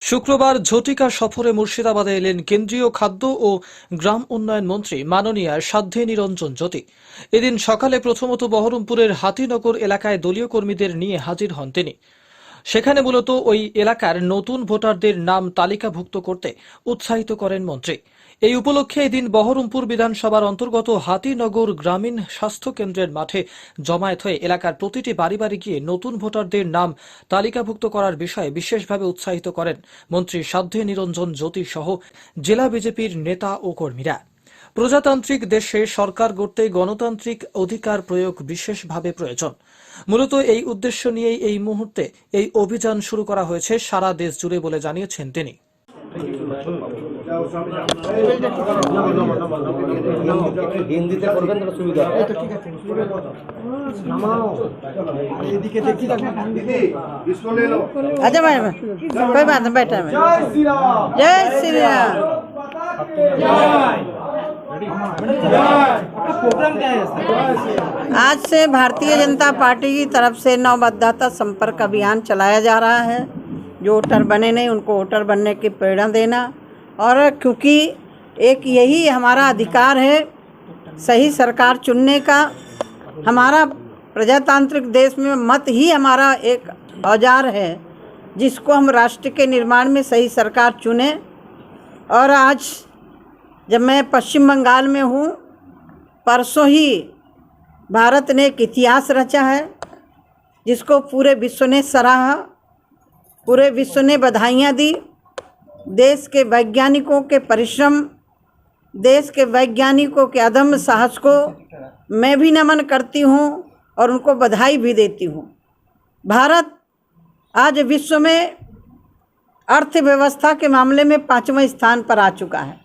শুক্রবার ঝটিকা সফরে মুর্শিদাবাদে এলেন কেন্দ্রীয় খাদ্য ও গ্রাম উন্নয়ন মন্ত্রী মাননীয়া সাধ্বী নিরঞ্জন জ্যোতি। এদিন সকালে প্রথমত বহরমপুরের হাতিনগর এলাকায় দলীয় কর্মীদের নিয়ে হাজির হন তিনি। সেখানে মূলত ওই এলাকার নতুন ভোটারদের নাম তালিকাভুক্ত করতে উৎসাহিত করেন মন্ত্রী। এই উপলক্ষে এদিন বহরমপুর বিধানসভার অন্তর্গত হাতিনগর গ্রামীণ স্বাস্থ্য কেন্দ্রের মাঠে জমায়েত হয়ে এলাকার প্রতিটি বাড়ি বাড়ি গিয়ে নতুন ভোটারদের নাম তালিকাভুক্ত করার বিষয়ে বিশেষভাবে উৎসাহিত করেন মন্ত্রী সাধ্বী নিরঞ্জন জ্যোতি সহ জেলা বিজেপির নেতা ও কর্মীরা। প্রজাতান্ত্রিক দেশে সরকার গড়তে গণতান্ত্রিক অধিকার প্রয়োগ বিশেষভাবে প্রয়োজন। মূলত এই উদ্দেশ্য নিয়েই এই মুহূর্তে এই অভিযান শুরু করা হয়েছে সারা দেশ জুড়ে বলে জানিয়েছেন তিনি। अच्छा भाई कोई बात नहीं, बैठा मैं। जय श्री राम। आज से भारतीय जनता पार्टी की तरफ से नवमतदाता संपर्क अभियान चलाया जा रहा है। जो वोटर बने नहीं उनको वोटर बनने की प्रेरणा देना, और क्योंकि एक यही हमारा अधिकार है सही सरकार चुनने का। हमारा प्रजातांत्रिक देश में मत ही हमारा एक औजार है जिसको हम राष्ट्र के निर्माण में सही सरकार चुने। और आज जब मैं पश्चिम बंगाल में हूँ, परसों ही भारत ने एक इतिहास रचा है जिसको पूरे विश्व ने सराहा, पूरे विश्व ने बधाइयाँ दी। देश के वैज्ञानिकों के परिश्रम, देश के वैज्ञानिकों के अदम्य साहस को मैं भी नमन करती हूँ और उनको बधाई भी देती हूँ। भारत आज विश्व में अर्थव्यवस्था के मामले में 5वें स्थान पर आ चुका है।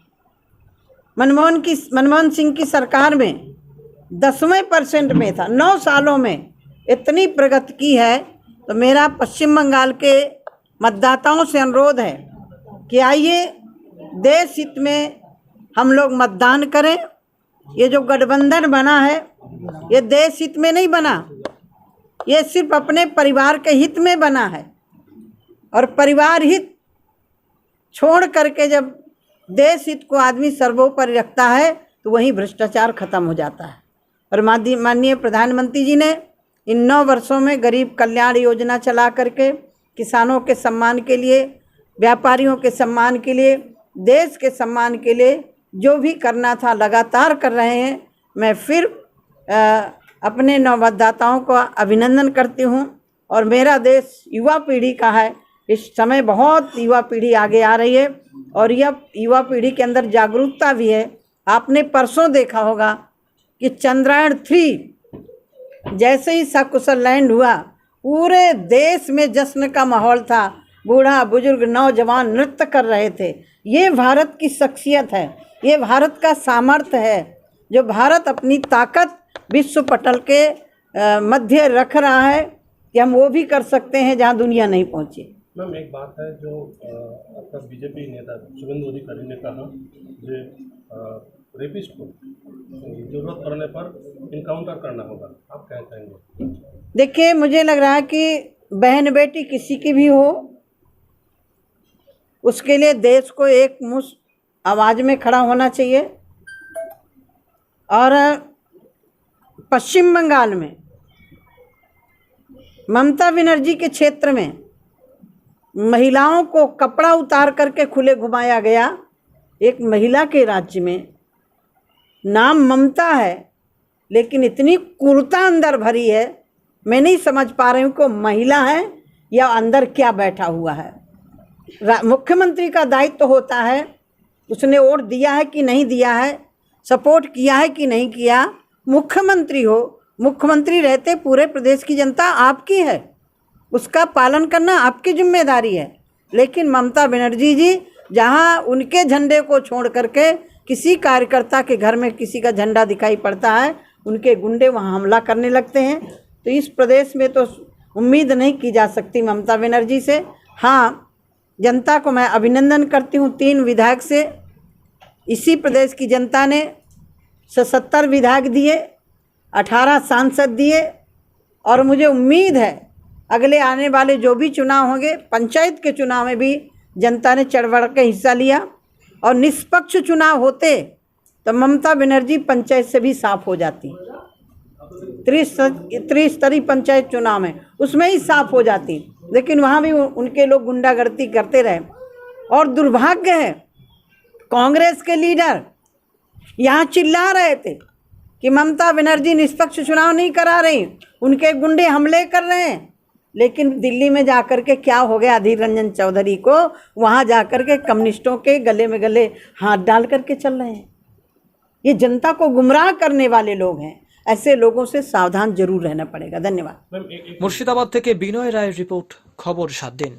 मनमोहन सिंह की सरकार में 10% में था। 9 सालों में इतनी प्रगति की है। तो मेरा पश्चिम बंगाल के मतदाताओं से अनुरोध है कि आइए देश हित में हम लोग मतदान करें। ये जो गठबंधन बना है ये देश हित में नहीं बना, ये सिर्फ अपने परिवार के हित में बना है। और परिवार हित छोड़ करके जब देश हित को आदमी सर्वोपरि रखता है तो वहीं भ्रष्टाचार खत्म हो जाता है। और माननीय प्रधानमंत्री जी ने इन 9 वर्षों में गरीब कल्याण योजना चला करके किसानों के सम्मान के लिए, व्यापारियों के सम्मान के लिए, देश के सम्मान के लिए जो भी करना था लगातार कर रहे हैं। मैं फिर अपने नवमतदाताओं को अभिनंदन करती हूं। और मेरा देश युवा पीढ़ी का है। इस समय बहुत युवा पीढ़ी आगे आ रही है और यह युवा पीढ़ी के अंदर जागरूकता भी है। आपने परसों देखा होगा कि चंद्रयान 3 जैसे ही सकुशल लैंड हुआ, पूरे देश में जश्न का माहौल था। बूढ़ा बुजुर्ग नौजवान नृत्य कर रहे थे। ये भारत की शख्सियत है, ये भारत का सामर्थ्य है जो भारत अपनी ताकत विश्व पटल के मध्य रख रहा है कि हम वो भी कर सकते हैं जहाँ दुनिया नहीं पहुँची। मैम, एक बात है जो आपका बीजेपी नेता शुभेंदु अधिकारी ने कहा जो रेपिस्ट को जरूरत पड़ने पर इनकाउंटर करना होगा, आप क्या कहेंगे? देखिए, मुझे लग रहा है कि बहन बेटी किसी की भी हो, उसके लिए देश को एक मुश्त आवाज़ में खड़ा होना चाहिए। और पश्चिम बंगाल में ममता बनर्जी के क्षेत्र में महिलाओं को कपड़ा उतार करके खुले घुमाया गया। एक महिला के राज्य में नाम ममता है लेकिन इतनी क्रूरता अंदर भरी है, मैं नहीं समझ पा रही हूँ कि महिला है या अंदर क्या बैठा हुआ है। मुख्यमंत्री का दायित्व तो होता है, उसने वोट दिया है कि नहीं दिया है, सपोर्ट किया है कि नहीं किया। मुख्यमंत्री हो, मुख्यमंत्री रहते पूरे प्रदेश की जनता आपकी है, उसका पालन करना आपकी जिम्मेदारी है। लेकिन ममता बनर्जी जी जहां उनके झंडे को छोड़ करके किसी कार्यकर्ता के घर में किसी का झंडा दिखाई पड़ता है, उनके गुंडे वहां हमला करने लगते हैं। तो इस प्रदेश में तो उम्मीद नहीं की जा सकती ममता बनर्जी से। हाँ, जनता को मैं अभिनंदन करती हूँ। 3 विधायक से इसी प्रदेश की जनता ने 77 विधायक दिए, 18 सांसद दिए। और मुझे उम्मीद है अगले आने वाले जो भी चुनाव होंगे, पंचायत के चुनाव में भी जनता ने चढ़ बढ़ के हिस्सा लिया और निष्पक्ष चुनाव होते तो ममता बनर्जी पंचायत से भी साफ हो जाती। त्रिस्तरीय पंचायत चुनाव में उसमें ही साफ हो जाती, लेकिन वहाँ भी उनके लोग गुंडागर्दी करते रहे। और दुर्भाग्य है, कांग्रेस के लीडर यहाँ चिल्ला रहे थे कि ममता बनर्जी निष्पक्ष चुनाव नहीं करा रही, उनके गुंडे हमले कर रहे हैं। लेकिन दिल्ली में जाकर के क्या हो गया, अधीर रंजन चौधरी को वहाँ जाकर के कम्युनिस्टों के गले में गले हाथ डाल करके चल रहे हैं। ये जनता को गुमराह करने वाले लोग हैं, ऐसे लोगों से सावधान जरूर रहना पड़ेगा। धन्यवाद। মুর্শিদাবাদ থেকে বিনয় রায়ের রিপোর্ট, খবর 7 দিন।